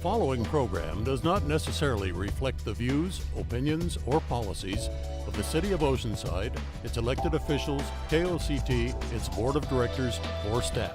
following program does not necessarily reflect the views, opinions, or policies of the City of Oceanside, its elected officials, KOCT, its board of directors, or staff.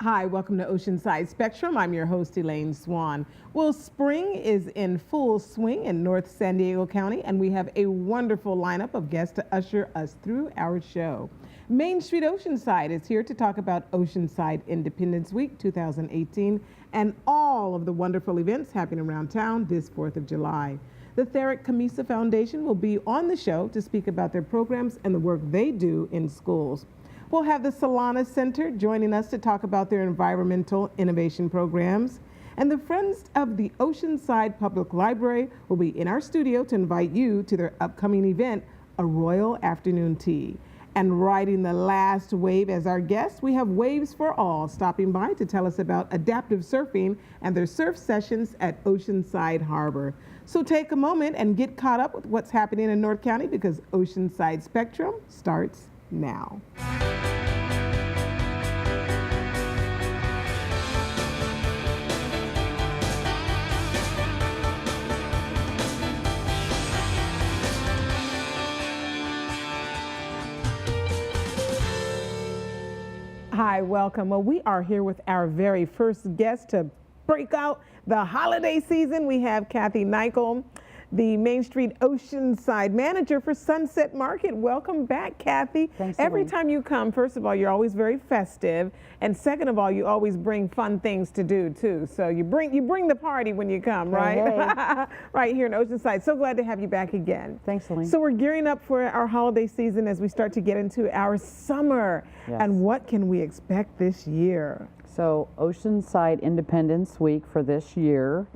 Hi, welcome to Oceanside Spectrum. I'm your host, Elaine Swan. Well, spring is in full swing in North San Diego County, and we have a wonderful lineup of guests to usher us through our show. Mainstreet Oceanside is here to talk about Oceanside Independence Week 2018 and all of the wonderful events happening around town this 4th of July. The Tariq Khamisa Foundation will be on the show to speak about their programs and the work they do in schools. We'll have the Solana Center joining us to talk about their environmental innovation programs. And the Friends of the Oceanside Public Library will be in our studio to invite you to their upcoming event, A Royal Afternoon Tea. And riding the last wave as our guest, we have Waves for All stopping by to tell us about adaptive surfing and their surf sessions at Oceanside Harbor. So take a moment and get caught up with what's happening in North County, because Oceanside Spectrum starts now. Hi, welcome. Well, we are here with our very first guest to break out the holiday season. We have Kathy Nichol, the Mainstreet Oceanside manager for Sunset Market. Welcome back, Kathy. Thanks, Every Elaine. time you come, first of all, you're always very festive, and second of all, you always bring fun things to do too. So you bring the party when you come, right? Hey. Right here in Oceanside. So glad to have you back again. Thanks, Elaine. So we're gearing up for our holiday season as we start to get into our summer. Yes. And what can we expect this year? So Oceanside Independence Week for this year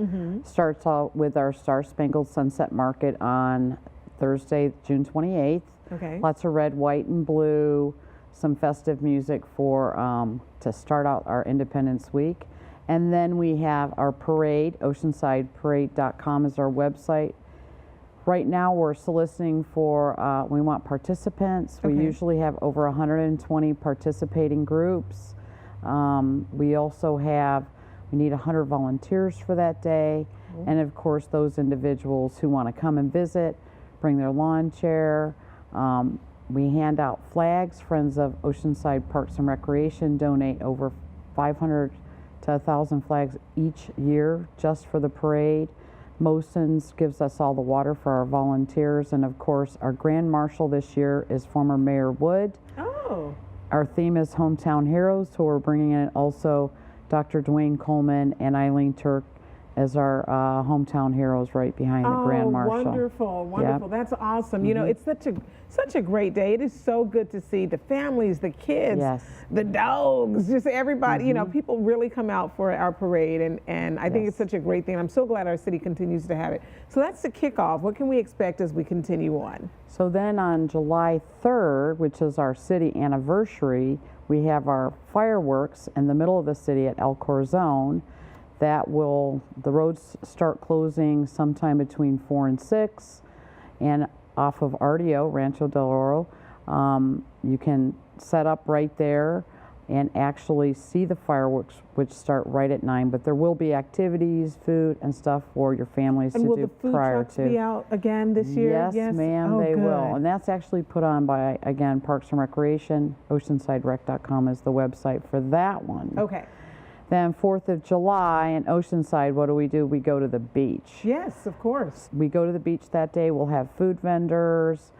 starts out with our Star Spangled Sunset Market on Thursday, June 28th. Okay. Lots of red, white, and blue, some festive music for to start out our Independence Week. And then we have our parade. OceansideParade.com is our website. Right now we're soliciting for, we want participants. We Okay. usually have over 120 participating groups. We also we need 100 volunteers for that day. And of course, those individuals who want to come and visit, bring their lawn chair. We hand out flags. Friends of Oceanside Parks and Recreation donate over 500 to 1,000 flags each year just for the parade. Moson's gives us all the water for our volunteers. And of course, our Grand Marshal this year is former Mayor Wood. Oh. Our theme is Hometown Heroes, so we're bringing in also Dr. Dwayne Coleman and Eileen Turk as our hometown heroes right behind the Grand Marshal. Wonderful, wonderful. Yep. That's awesome. You know, it's such a great day. It is so good to see the families, the kids, Yes. the dogs, just everybody. You know, people really come out for our parade, and I think it's such a great thing. I'm so glad our city continues to have it. So that's the kickoff. What can we expect as we continue on? So then on July 3rd, which is our city anniversary, we have our fireworks in the middle of the city at El Corazon. The roads start closing sometime between 4 and 6, and off of RDO, Rancho Del Oro, you can set up right there and actually see the fireworks, which start right at 9. But there will be activities, food, and stuff for your families to do prior to. And will the food trucks be out again this year? Yes, ma'am, Oh, they good. will. And that's actually put on by, again, Parks and Recreation. OceansideRec.com is the website for that one. Okay. Then 4th of July in Oceanside, what do? We go to the beach. Yes, of course. We go to the beach that day. We'll have food vendors,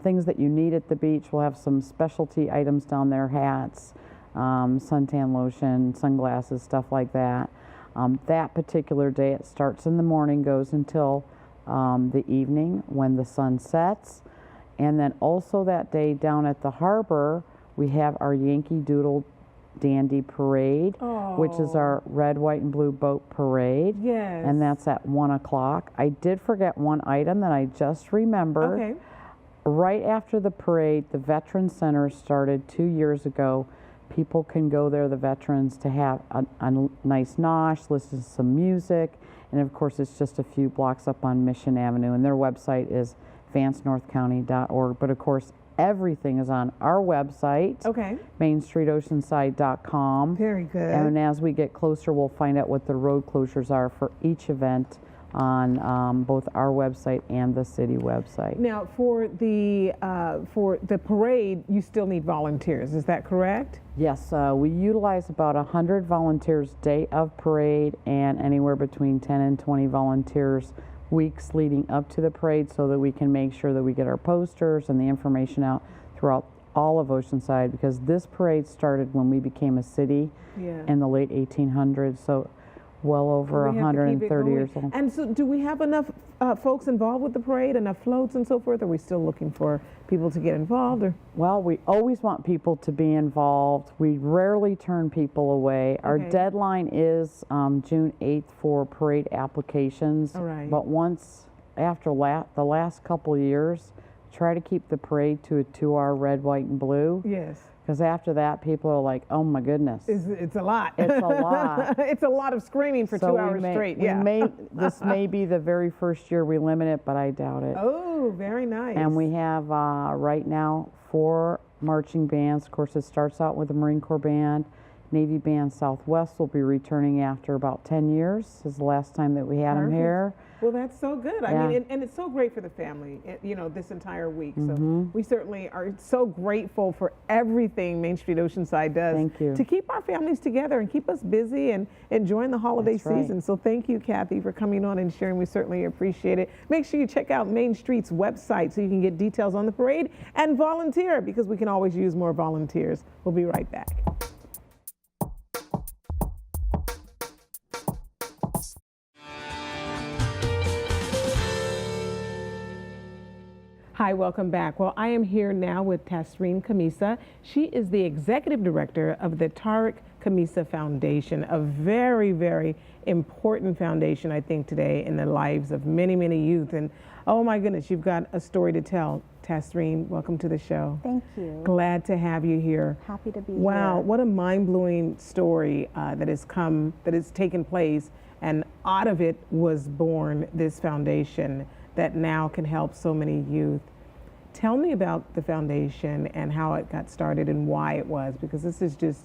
things that you need at the beach. We'll have some specialty items down there, hats, suntan lotion, sunglasses, stuff like that. That particular day, it starts in the morning, goes until the evening when the sun sets. And then also that day down at the harbor, we have our Yankee Doodle Dandy Parade, which is our red, white, and blue boat parade. Yes. And that's at 1 o'clock. I did forget one item that I just remembered. Okay. Right after the parade, the Veterans Center started 2 years ago. People can go there, the veterans, to have a nice nosh, listen to some music, and of course it's just a few blocks up on Mission Avenue, and their website is vancenorthcounty.org. But of course, everything is on our website, Okay. mainstreetoceanside.com. Very good. And as we get closer, we'll find out what the road closures are for each event on both our website and the city website. Now, for the parade, you still need volunteers. Is that correct? Yes, we utilize about 100 volunteers day of parade and anywhere between 10 and 20 volunteers weeks leading up to the parade, so that we can make sure that we get our posters and the information out throughout all of Oceanside, because this parade started when we became a city in the late 1800s, so well over 130 years old. And so do we have enough folks involved with the parade, enough floats and so forth? Are we still looking for people to get involved? Or? Well, we always want people to be involved. We rarely turn people away. Our deadline is June 8th for parade applications. All right. But once, after the last couple years, try to keep the parade to a 2-hour red, white, and blue. Yes. Because after that, people are like, oh my goodness. It's a lot. It's a lot. It's a lot of screaming for 2 hours straight. This may be the very first year we limit it, but I doubt it. Oh, very nice. And we have right now 4 marching bands. Of course, it starts out with the Marine Corps Band. Navy Band Southwest will be returning after about 10 years. This is the last time that we had them here. Well, that's so good. I mean, and it's so great for the family, you know, this entire week. So we certainly are so grateful for everything Main Street Oceanside does. Thank you. To keep our families together and keep us busy and enjoying the holiday season. So thank you, Kathy, for coming on and sharing. We certainly appreciate it. Make sure you check out Main Street's website so you can get details on the parade and volunteer, because we can always use more volunteers. We'll be right back. Hi, welcome back. Well, I am here now with Khamisa. She is the executive director of the Tariq Khamisa Foundation, a very, very important foundation, I think, today in the lives of many, many youth. And oh my goodness, you've got a story to tell. Tasreen, welcome to the show. Thank you. Glad to have you here. Happy to be here. Wow, what a mind-blowing story that has taken place, and out of it was born this foundation that now can help so many youth. Tell me about the foundation and how it got started and why it was, because this is just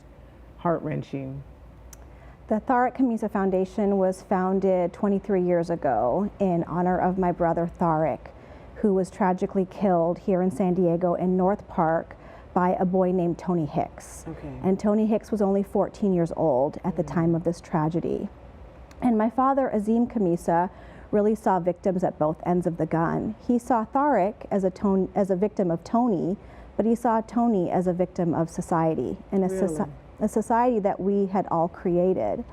heart-wrenching. The Tariq Khamisa Foundation was founded 23 years ago in honor of my brother Tariq, who was tragically killed here in San Diego in North Park by a boy named Tony Hicks. And Tony Hicks was only 14 years old at the time of this tragedy. And my father, Azim Khamisa, really saw victims at both ends of the gun. He saw Tariq as a victim of Tony, but he saw Tony as a victim of society, and a society that we had all created.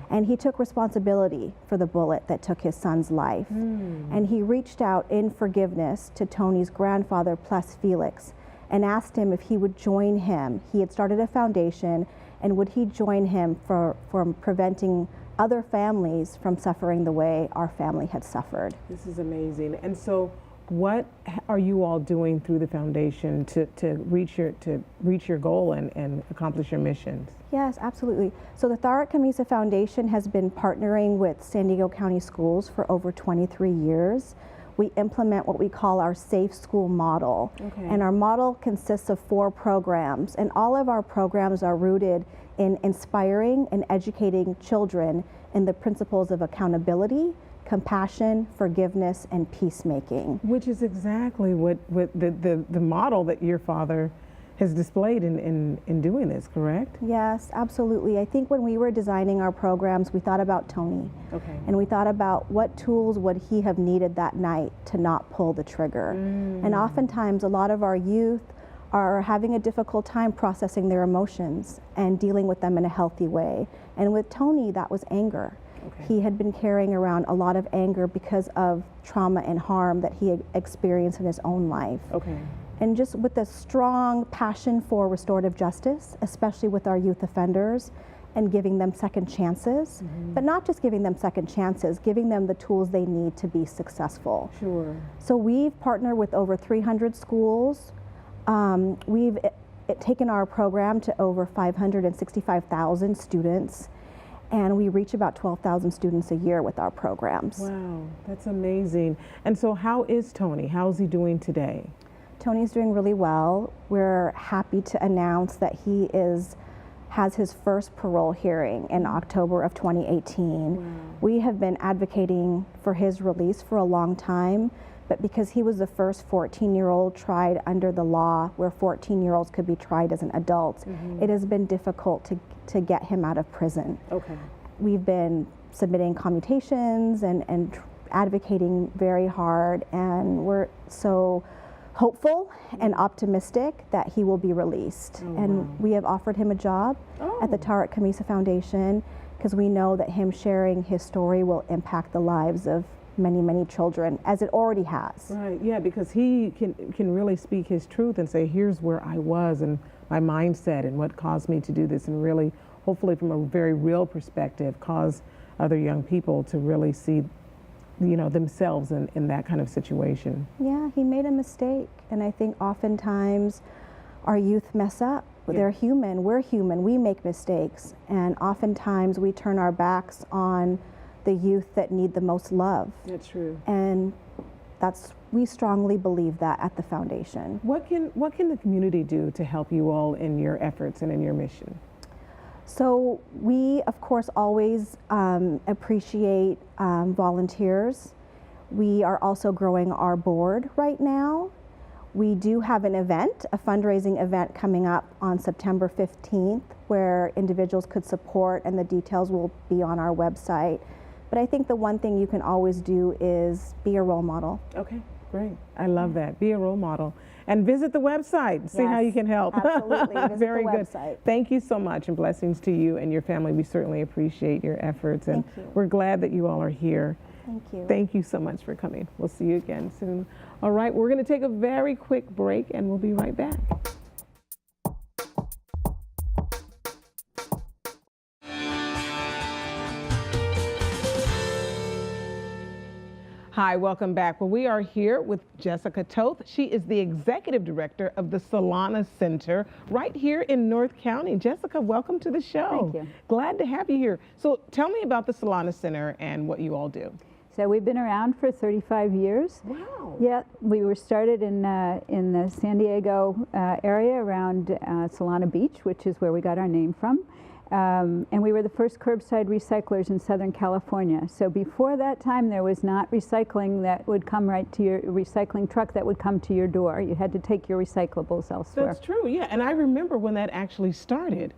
And he took responsibility for the bullet that took his son's life. And he reached out in forgiveness to Tony's grandfather, plus Felix, and asked him if he would join him. He had started a foundation, and would he join him from preventing other families from suffering the way our family had suffered. This is amazing. And so what are you all doing through the foundation to reach your goal and accomplish your missions? Yes, absolutely. So the Tariq Khamisa Foundation has been partnering with San Diego County Schools for over 23 years. We implement what we call our Safe School model. And our model consists of 4 programs, and all of our programs are rooted in inspiring and educating children in the principles of accountability, compassion, forgiveness, and peacemaking. Which is exactly what the model that your father has displayed in doing this, correct? Yes, absolutely. I think when we were designing our programs, we thought about Tony. And we thought about what tools would he have needed that night to not pull the trigger. And oftentimes a lot of our youth are having a difficult time processing their emotions and dealing with them in a healthy way. And with Tony, that was anger. He had been carrying around a lot of anger because of trauma and harm that he had experienced in his own life. And just with a strong passion for restorative justice, especially with our youth offenders, and giving them second chances, but not just giving them second chances, giving them the tools they need to be successful. So we've partnered with over 300 schools. We've taken our program to over 565,000 students, and we reach about 12,000 students a year with our programs. Wow, that's amazing. And so how is Tony? How's he doing today? Tony's doing really well. We're happy to announce that he has his first parole hearing in October of 2018. Wow. We have been advocating for his release for a long time, but because he was the first 14-year-old tried under the law where 14-year-olds could be tried as an adult, it has been difficult to get him out of prison. Okay. We've been submitting commutations and advocating very hard, and we're so hopeful and optimistic that he will be released. And we have offered him a job at the Tariq Khamisa Foundation because we know that him sharing his story will impact the lives of many, many children, as it already has. Right, yeah, because he can really speak his truth and say, here's where I was and my mindset and what caused me to do this, and really, hopefully from a very real perspective, cause other young people to really see, you know, themselves in that kind of situation. Yeah, he made a mistake, and I think oftentimes our youth mess up. They're human, we're human, we make mistakes, and oftentimes we turn our backs on the youth that need the most love. That's true. And we strongly believe that at the foundation. What can the community do to help you all in your efforts and in your mission? So we, of course, always appreciate volunteers. We are also growing our board right now. We do have an event, a fundraising event coming up on September 15th, where individuals could support, and the details will be on our website. But I think the one thing you can always do is be a role model. Okay, great. I love that. Be a role model. And visit the website, see how you can help. Absolutely. Visit Very the good. website. Thank you so much, and blessings to you and your family. We certainly appreciate your efforts, and Thank you. we're glad that you all are here. Thank you. Thank you so much for coming. We'll see you again soon. All right, we're going to take a very quick break, and we'll be right back. Hi, welcome back. Well, we are here with Jessica Toth. She is the executive director of the Solana Center right here in North County. Jessica, welcome to the show. Thank you. Glad to have you here. So tell me about the Solana Center and what you all do. So we've been around for 35 years. Wow. Yeah, we were started in the San Diego area around Solana Beach, which is where we got our name from. And we were the first curbside recyclers in Southern California. So before that time, there was not recycling that would come right to your recycling truck that would come to your door. You had to take your recyclables elsewhere. That's true, yeah. And I remember when that actually started.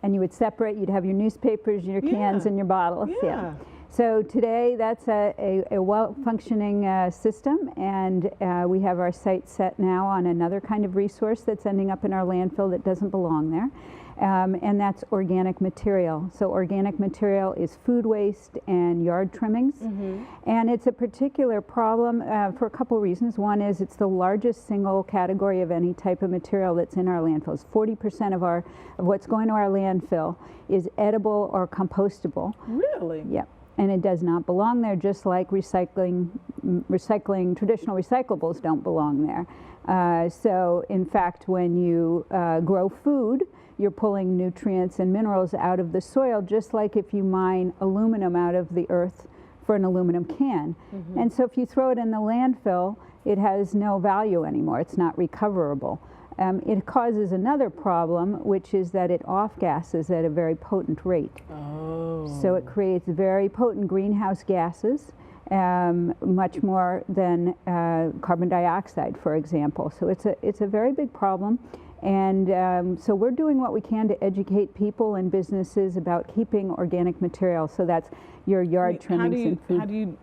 And you would separate, you'd have your newspapers, your cans, and your bottles. Yeah. So today, that's a well-functioning system, and we have our site set now on another kind of resource that's ending up in our landfill that doesn't belong there. And that's organic material. So organic material is food waste and yard trimmings. And it's a particular problem for a couple reasons. One is it's the largest single category of any type of material that's in our landfills. 40% of what's going to our landfill is edible or compostable. Really? Yep. And it does not belong there, just like traditional recyclables don't belong there. So in fact, when you grow food, you're pulling nutrients and minerals out of the soil, just like if you mine aluminum out of the earth for an aluminum can. And so if you throw it in the landfill, it has no value anymore. It's not recoverable. It causes another problem, which is that it off-gases at a very potent rate. So it creates very potent greenhouse gases, much more than carbon dioxide, for example. So it's a very big problem. And so we're doing what we can to educate people and businesses about keeping organic material. So that's your yard trimmings and food.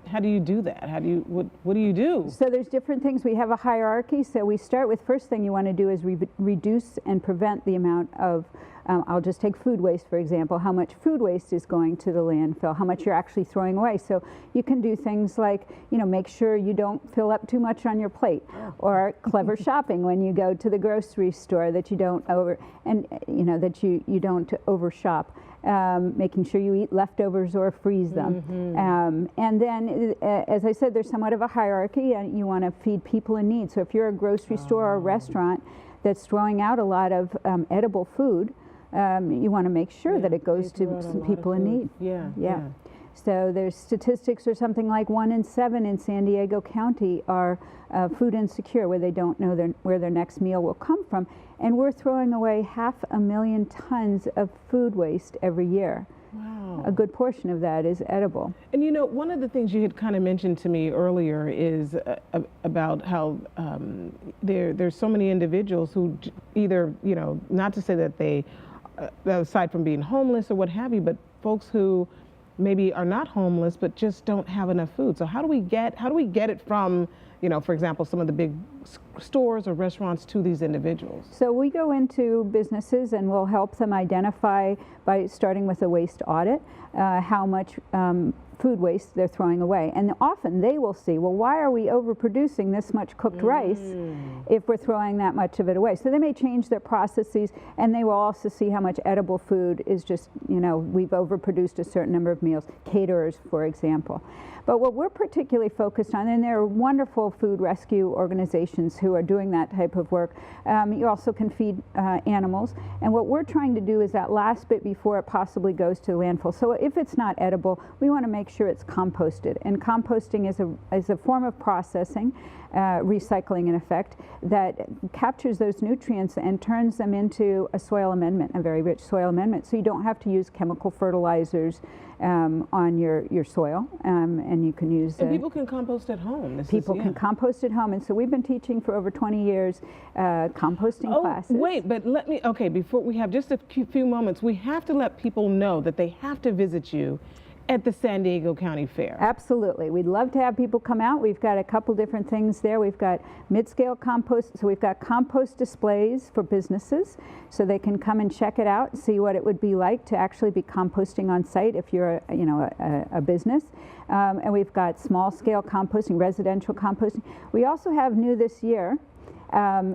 How do you do that? What do you do? So there's different things. We have a hierarchy. So we start with, first thing you want to do is reduce and prevent the amount of, I'll just take food waste, for example, how much food waste is going to the landfill, how much you're actually throwing away. So you can do things like, make sure you don't fill up too much on your plate, or clever shopping when you go to the grocery store, that you don't that you don't over shop. Making sure you eat leftovers or freeze them. And then, as I said, there's somewhat of a hierarchy, and you want to feed people in need. So if you're a grocery store or a restaurant that's throwing out a lot of edible food, you want to make sure that it goes to some people in need. Yeah. So there's statistics or something like 1 in 7 in San Diego County are food insecure, where they don't know where their next meal will come from. And we're throwing away 500,000 tons of food waste every year. Wow. A good portion of that is edible. And you know, one of the things you had kind of mentioned to me earlier is about how there's so many individuals who either, you know, not to say that they, aside from being homeless or what have you, but folks who maybe are not homeless but just don't have enough food. So how do we get it from, you know, for example, some of the big stores or restaurants to these individuals? So we go into businesses and we'll help them identify, by starting with a waste audit, how much food waste they're throwing away. And often they will see, well, why are we overproducing this much cooked rice if we're throwing that much of it away? So they may change their processes, and they will also see how much edible food is just, you know, we've overproduced a certain number of meals, caterers, for example. But what we're particularly focused on, and there are wonderful food rescue organizations who are doing that type of work. You also can feed animals. And what we're trying to do is that last bit before it possibly goes to the landfill. So if it's not edible, we want to make sure it's composted. And composting is a form of processing, recycling in effect, that captures those nutrients and turns them into a soil amendment, a very rich soil amendment. So you don't have to use chemical fertilizers on your soil, and you can use. And people can compost at home. People can compost at home, and so we've been teaching for over 20 years composting classes. Wait, but let me. Okay, before we have just a few moments, we have to let people know that they have to visit you at the San Diego County Fair. Absolutely. We'd love to have people come out. We've got a couple different things there. We've got mid-scale compost, so we've got compost displays for businesses, so they can come and check it out, see what it would be like to actually be composting on site if you're a business. And we've got small-scale composting, residential composting. We also have new this year.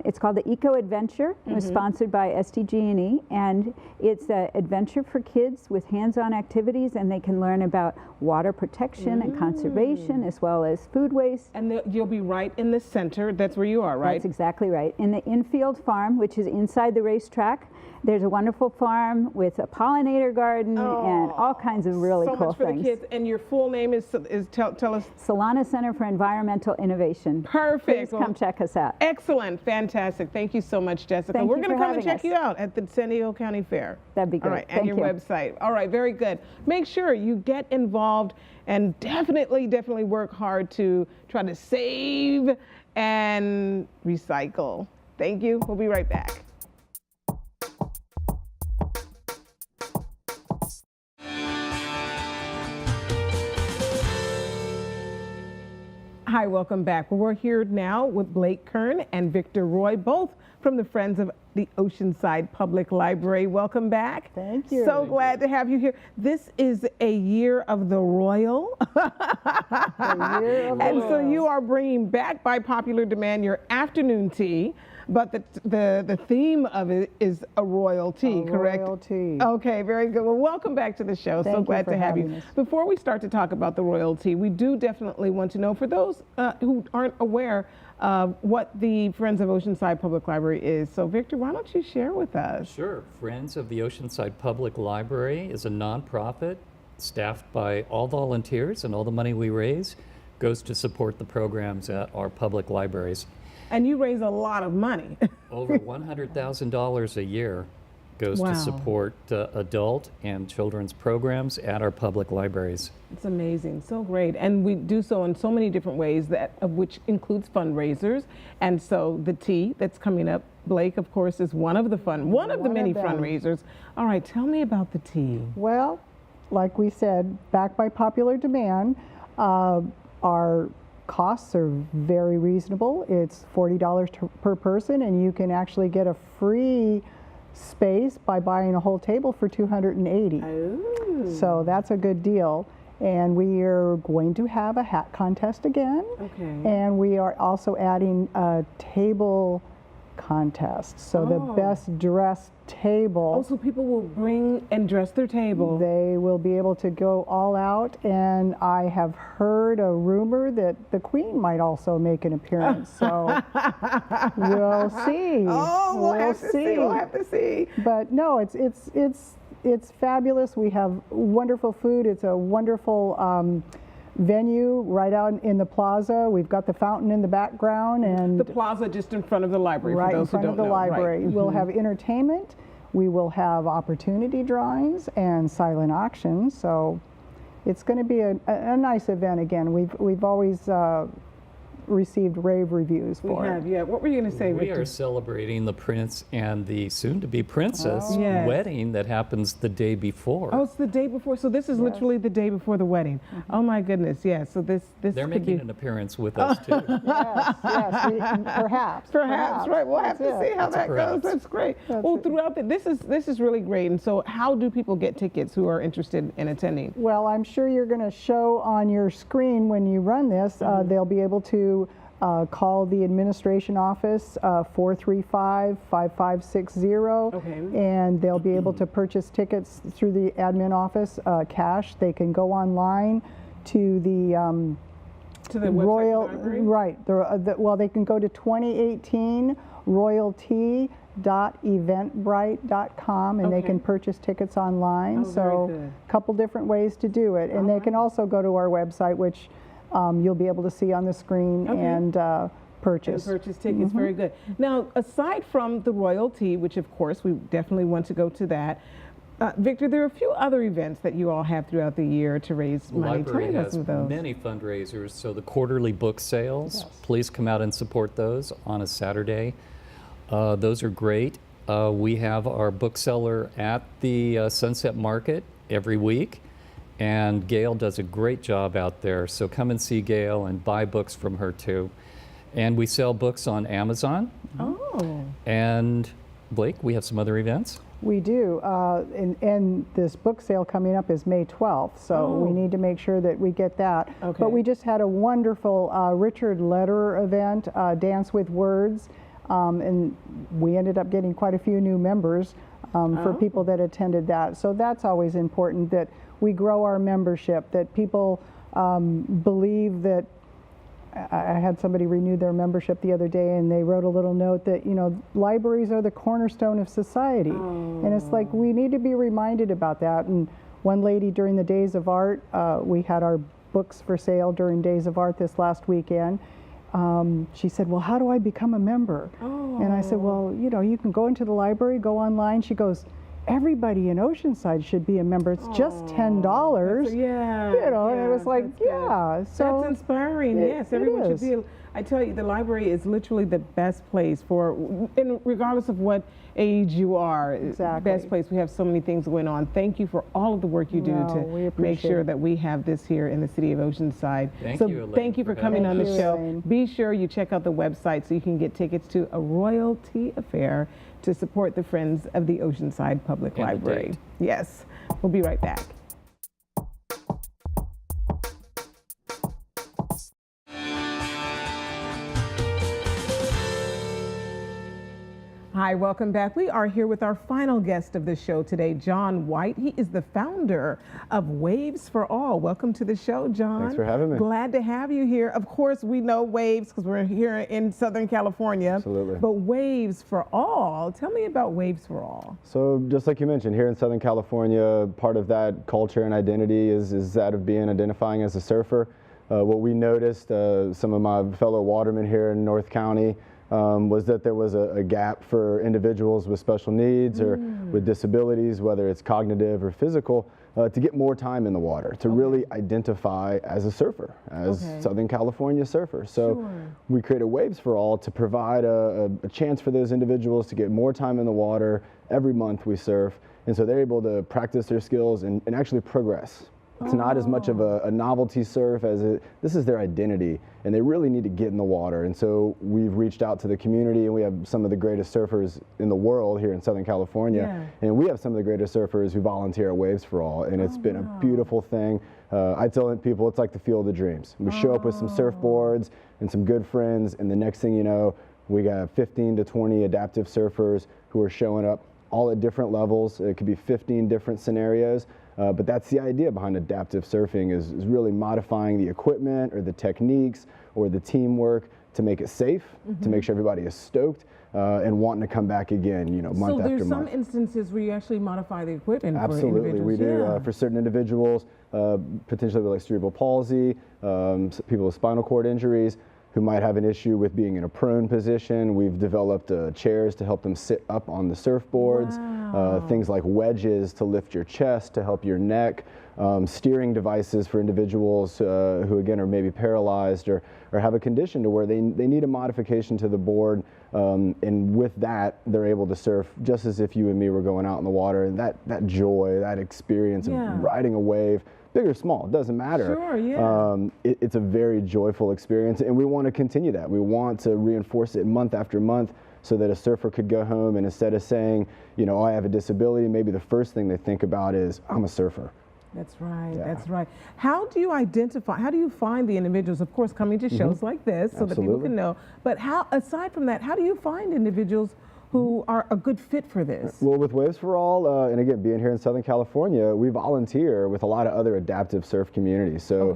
It's called the Eco Adventure. It was sponsored by SDG&E, and it's an adventure for kids with hands-on activities, and they can learn about water protection and conservation, as well as food waste. And you'll be right in the center. That's where you are, right? That's exactly right. In the infield farm, which is inside the racetrack, there's a wonderful farm with a pollinator garden and all kinds of really cool things. So much for the kids. And your full name is tell us. Solana Center for Environmental Innovation. Perfect. Please come check us out. Excellent. Fantastic. Thank you so much, Jessica. We're going to come and check you out at the San Diego County Fair. That'd be great. All right, and your website. All right, very good. Make sure you get involved and definitely work hard to try to save and recycle. Thank you. We'll be right back. Hi, welcome back. We're here now with Blake Kern and Victor Roy, both from the Friends of the Oceanside Public Library. Welcome back. Thank you. So glad to have you here. This is a year of the Royal. And so you are bringing back, by popular demand, your afternoon tea. But the theme of it is a royal tea, correct? Royal tea. Okay, very good. Well, welcome back to the show. So glad to have you. Before we start to talk about the royal tea, we do definitely want to know, for those who aren't aware, what the Friends of Oceanside Public Library is. So Victor, why don't you share with us? Sure. Friends of the Oceanside Public Library is a nonprofit staffed by all volunteers, and all the money we raise goes to support the programs at our public libraries. And you raise a lot of money. Over $100,000 a year goes to support adult and children's programs at our public libraries. It's amazing, so great. And we do so in so many different ways, which includes fundraisers. And so the tea that's coming up, Blake, of course, is one of the many fundraisers. All right, tell me about the tea. Well, like we said, back by popular demand, our costs are very reasonable. It's $40 per person, and you can actually get a free space by buying a whole table for $280. Oh. So that's a good deal. And we are going to have a hat contest again. Okay. And we are also adding a table contest. So the best dressed table. Oh, so people will bring and dress their table. They will be able to go all out, and I have heard a rumor that the Queen might also make an appearance. So we'll see. Oh, we'll have to see. We'll have to see. But no, it's it's fabulous. We have wonderful food. It's a wonderful venue right out in the plaza. We've got the fountain in the background, and The plaza just in front of the library, right for in those who front don't of the know. library. Right. We'll have entertainment. We will have opportunity drawings and silent auctions. So it's going to be a nice event. Again, we've always received rave reviews We for have, it. yeah. What were you going to say, We Victor? are celebrating the prince and the soon-to-be princess Yes. wedding that happens the day before. Oh, it's the day before. So this is literally the day before the wedding. Oh my goodness, yeah. So this They're could making be an appearance with us too. Perhaps. Perhaps, right? We'll have to That's see it. how that goes. perhaps. That's great. That's Well, it. throughout this is really great. And so, how do people get tickets who are interested in attending? Well, I'm sure you're going to show on your screen when you run this. They'll be able to call the administration office, 435-5560, Okay. and they'll be able to purchase tickets through the admin office, cash. They can go online to the To the website Royal, of the library? right. Well, they can go to 2018 royalty.eventbrite.com, and they Okay. can purchase tickets online. Oh, very So good. a couple different ways to do it. And they can also go to our website, which you'll be able to see on the screen, Okay. and And purchase. purchase tickets, very good. Now, aside from the royalty, which of course we definitely want to go to that, Victor, there are a few other events that you all have throughout the year to raise The money. Tell me library about has some of those. many fundraisers, so the quarterly book sales, please come out and support those on a Saturday. Those are great. We have our bookseller at the Sunset Market every week, and Gail does a great job out there, so come and see Gail and buy books from her too. And we sell books on Amazon. Oh. And Blake, we have some other events. We do, and this book sale coming up is May 12th, so we need to make sure that we get that. Okay. But we just had a wonderful Richard Lederer event, Dance with Words, and we ended up getting quite a few new members for people that attended that. So that's always important, that we grow our membership, that people believe that. I had somebody renew their membership the other day, and they wrote a little note that, you know, libraries are the cornerstone of society. And it's like, we need to be reminded about that. And one lady during the Days of Art, we had our books for sale during Days of Art this last weekend. She said, well, how do I become a member? And I said, well, you know, you can go into the library, go online. She goes, everybody in Oceanside should be a member. It's just $10. Yeah. You know, and it yeah, was like, that's good. yeah. So That's inspiring. it- Yes, it everyone should is. be. I tell you, the library is literally the best place for, and regardless of what age you are, Exactly. best place. We have so many things going on. Thank you for all of the work you do No, to we make appreciate sure it. that we have this here in the city of Oceanside. Thank so you, Elaine, thank you for for coming on having the us. show. Thank you, Elaine. Be sure you check out the website so you can get tickets to a royalty affair to support the Friends of the Oceanside Public And a Library. date. Yes, we'll be right back. Hi, welcome back. We are here with our final guest of the show today, John White. He is the founder of Waves for All. Welcome to the show, John. Thanks for having me. Glad to have you here. Of course, we know Waves because we're here in Southern California. Absolutely. But Waves for All, tell me about Waves for All. So just like you mentioned, here in Southern California, part of that culture and identity is that of identifying as a surfer. What we noticed, some of my fellow watermen here in North County, was that there was a gap for individuals with special needs or with disabilities, whether it's cognitive or physical, to get more time in the water, to really identify as a surfer, as Southern California surfer. So we created Waves for All to provide a chance for those individuals to get more time in the water. Every month we surf, and so they're able to practice their skills and actually progress. It's not as much of a novelty surf as this is their identity, and they really need to get in the water. And so we've reached out to the community, and we have some of the greatest surfers in the world here in Southern California. And we have some of the greatest surfers who volunteer at Waves for All, and it's been a beautiful thing. I tell people it's like the field of dreams. We show up with some surfboards and some good friends, and the next thing you know, we got 15 to 20 adaptive surfers who are showing up all at different levels. It could be 15 different scenarios. But that's the idea behind adaptive surfing is really modifying the equipment or the techniques or the teamwork to make it safe, to make sure everybody is stoked and wanting to come back again, you know, month after month. So there's some instances where you actually modify the equipment for Absolutely, individuals. we do. For certain individuals, potentially with like cerebral palsy, people with spinal cord injuries who might have an issue with being in a prone position. We've developed chairs to help them sit up on the surfboards, things like wedges to lift your chest, to help your neck, steering devices for individuals who again are maybe paralyzed or have a condition to where they need a modification to the board, and with that they're able to surf just as if you and me were going out in the water, and that joy, that experience of riding a wave, big or small, it doesn't matter. Sure, yeah. It's a very joyful experience, and we want to continue that. We want to reinforce it month after month so that a surfer could go home and instead of saying, you know, I have a disability, maybe the first thing they think about is, I'm a surfer. That's right, that's right. How do you find the individuals, of course, coming to shows like this so that people can know, but how, aside from that, how do you find individuals who are a good fit for this? Well, with Waves for All, and again, being here in Southern California, we volunteer with a lot of other adaptive surf communities. So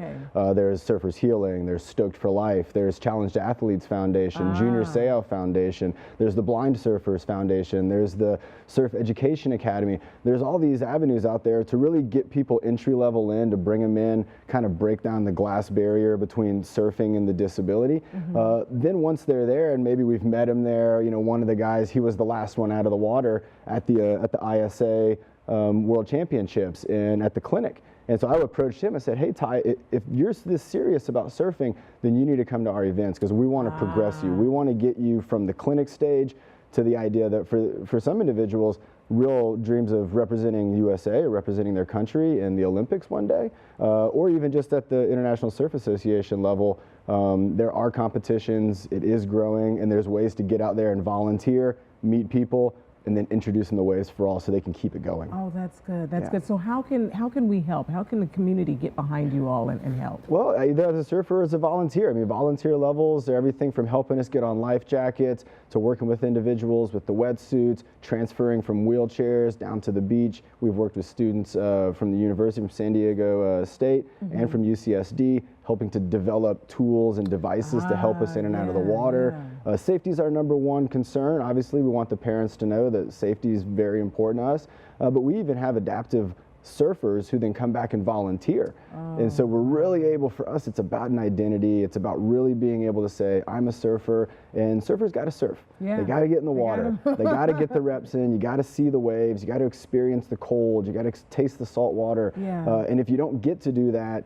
there's Surfers Healing, there's Stoked for Life, there's Challenged Athletes Foundation, Junior Seau Foundation, there's the Blind Surfers Foundation, there's the Surf Education Academy. There's all these avenues out there to really get people entry level in, to bring them in, kind of break down the glass barrier between surfing and the disability. Then once they're there, and maybe we've met them there, you know, one of the guys, he was the last one out of the water at the ISA World Championships and at the clinic. And so I approached him and said, hey, Ty, if you're this serious about surfing, then you need to come to our events because we want to progress you. We want to get you from the clinic stage to the idea that for some individuals, real dreams of representing USA or representing their country in the Olympics one day, or even just at the International Surf Association level. There are competitions, it is growing, and there's ways to get out there and volunteer, meet people, and then introduce them to Waves for All so they can keep it going. Oh, that's good. That's good. So how can we help? How can the community get behind you all and help? Well, either as a surfer or as a volunteer. I mean, volunteer levels are everything from helping us get on life jackets to working with individuals with the wetsuits, transferring from wheelchairs down to the beach. We've worked with students from the University of San Diego State and from UCSD, helping to develop tools and devices to help us in and out of the water. Safety is our #1 concern. Obviously, we want the parents to know that safety is very important to us, but we even have adaptive surfers who then come back and volunteer. And so we're really able, for us, it's about an identity. It's about really being able to say, I'm a surfer, and surfers got to surf. They got to get in the water. They got to get the reps in. You got to see the waves. You got to experience the cold. You got to taste the salt water. And if you don't get to do that,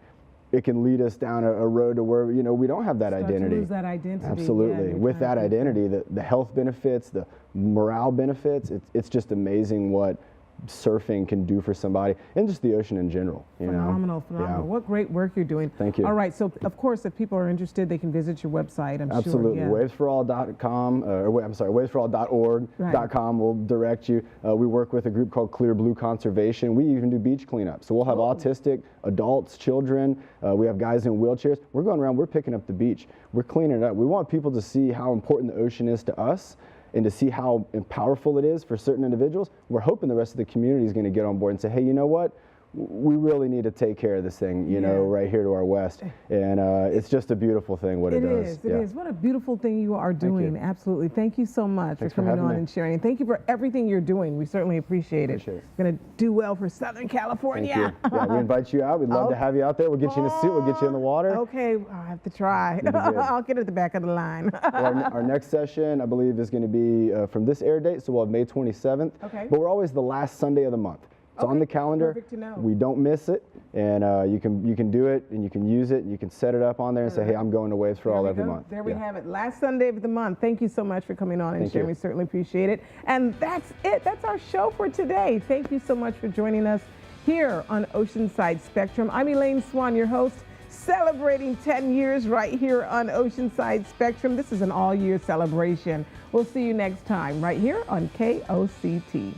it can lead us down a road to where, you know, we don't have that identity. To lose that identity. Absolutely. With that identity, the health benefits, the morale benefits, it's just amazing what surfing can do for somebody and just the ocean in general. Phenomenal. What great work you're doing. Thank you. All right, so of course, if people are interested, they can visit your website, I'm Absolutely. sure. Wavesforall.com, wavesforall.org.com will direct you. We work with a group called Clear Blue Conservation. We even do beach cleanup. So we'll have autistic adults, children. We have guys in wheelchairs. We're going around, we're picking up the beach. We're cleaning it up. We want people to see how important the ocean is to us and to see how powerful it is for certain individuals. We're hoping the rest of the community is going to get on board and say, hey, you know what? We really need to take care of this thing, you know, right here to our west. And it's just a beautiful thing what it does. It is. What a beautiful thing you are doing. Thank you. Absolutely. Thank you so much for coming on and sharing. And thank you for everything you're doing. We certainly appreciate it. Going to do well for Southern California. Thank you. Yeah, we invite you out. We'd love to have you out there. We'll get you in a suit. We'll get you in the water. Okay, I have to try. I'll get at the back of the line. Well, our next session, I believe, is going to be from this air date, so we'll have May 27th. But we're always the last Sunday of the month. It's on the calendar. Perfect to know. We don't miss it, and you can do it, and you can use it, and you can set it up on there and say, hey, I'm going to Waves for All every month. There we have it. Last Sunday of the month. Thank you so much for coming on and sharing. We certainly appreciate it. And that's it. That's our show for today. Thank you so much for joining us here on Oceanside Spectrum. I'm Elaine Swan, your host, celebrating 10 years right here on Oceanside Spectrum. This is an all-year celebration. We'll see you next time right here on KOCT.